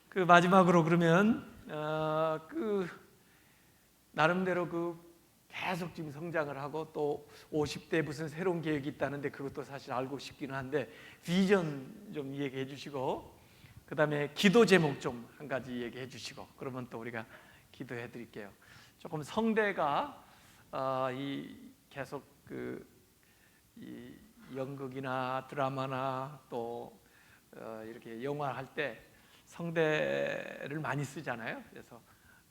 그 마지막으로 그러면 그 나름대로 그 계속 지금 성장을 하고 또 50대 무슨 새로운 계획이 있다는데 그것도 사실 알고 싶기는 한데 비전 좀 얘기해 주시고 그다음에 기도 제목 좀 한 가지 얘기해 주시고 그러면 또 우리가 기도해 드릴게요. 조금 성대가 이 계속 이 연극이나 드라마나 또 이렇게 영화 할 때 성대를 많이 쓰잖아요. 그래서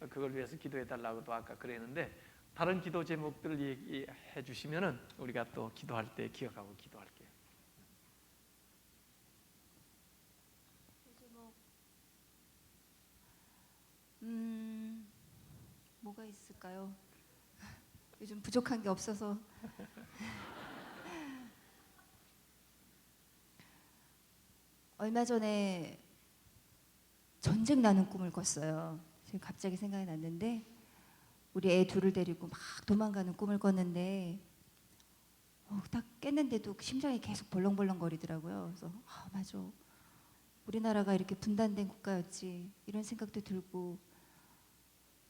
그걸 위해서 기도해 달라고도 아까 그랬는데 다른 기도 제목들 얘기해 주시면은 우리가 또 기도할 때 기억하고 기도할게요. 뭐가 있을까요? 요즘 부족한 게 없어서. 얼마 전에 전쟁 나는 꿈을 꿨어요. 지금 갑자기 생각이 났는데 우리 애 둘을 데리고 막 도망가는 꿈을 꿨는데 딱 깼는데도 심장이 계속 벌렁벌렁거리더라고요. 그래서 맞아. 우리나라가 이렇게 분단된 국가였지 이런 생각도 들고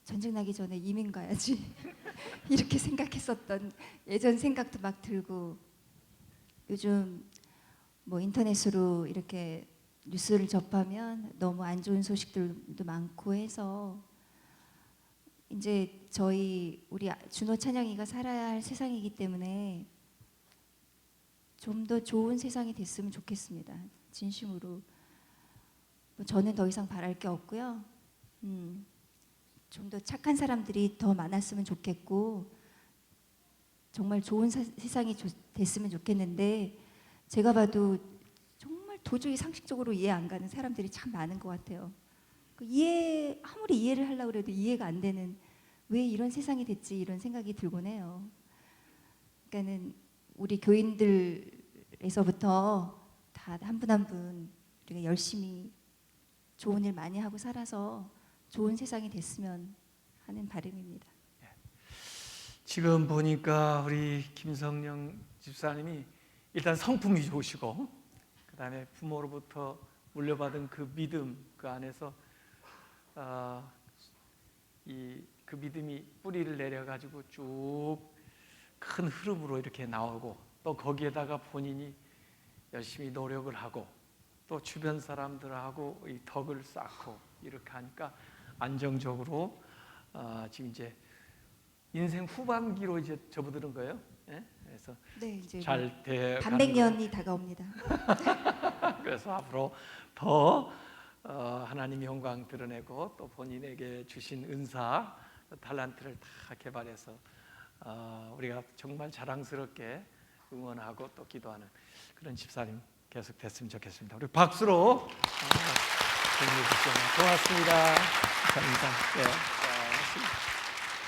전쟁 나기 전에 이민 가야지 이렇게 생각했었던 예전 생각도 막 들고 요즘 뭐 인터넷으로 이렇게 뉴스를 접하면 너무 안 좋은 소식들도 많고 해서 이제 우리 준호 찬영이가 살아야 할 세상이기 때문에 좀 더 좋은 세상이 됐으면 좋겠습니다. 진심으로. 뭐 저는 더 이상 바랄 게 없고요. 좀 더 착한 사람들이 더 많았으면 좋겠고 정말 좋은 세상이 됐으면 좋겠는데 제가 봐도 정말 도저히 상식적으로 이해 안 가는 사람들이 참 많은 것 같아요. 아무리 이해를 하려고 해도 이해가 안 되는 왜 이런 세상이 됐지 이런 생각이 들곤 해요. 그러니까는 우리 교인들에서부터 다 한 분 한 분 우리가 열심히 좋은 일 많이 하고 살아서 좋은 세상이 됐으면 하는 바람입니다. 지금 보니까 우리 김성령 집사님이 일단 성품이 좋으시고 그다음에 부모로부터 물려받은 그 믿음 그 안에서 그 믿음이 뿌리를 내려가지고 쭉 큰 흐름으로 이렇게 나오고 또 거기에다가 본인이 열심히 노력을 하고 또 주변 사람들하고 이 덕을 쌓고 이렇게 하니까 안정적으로 지금 이제 인생 후반기로 이제 접어드는 거예요. 예? 그래서 네, 이제 잘 돼. 반백년이 다가옵니다. 그래서 앞으로 더 하나님의 영광 드러내고 또 본인에게 주신 은사, 달란트를 다 개발해서 우리가 정말 자랑스럽게 응원하고 또 기도하는 그런 집사님 계속 됐으면 좋겠습니다. 우리 박수로 격려해 주시면 고맙습니다. 감사합니다. 네.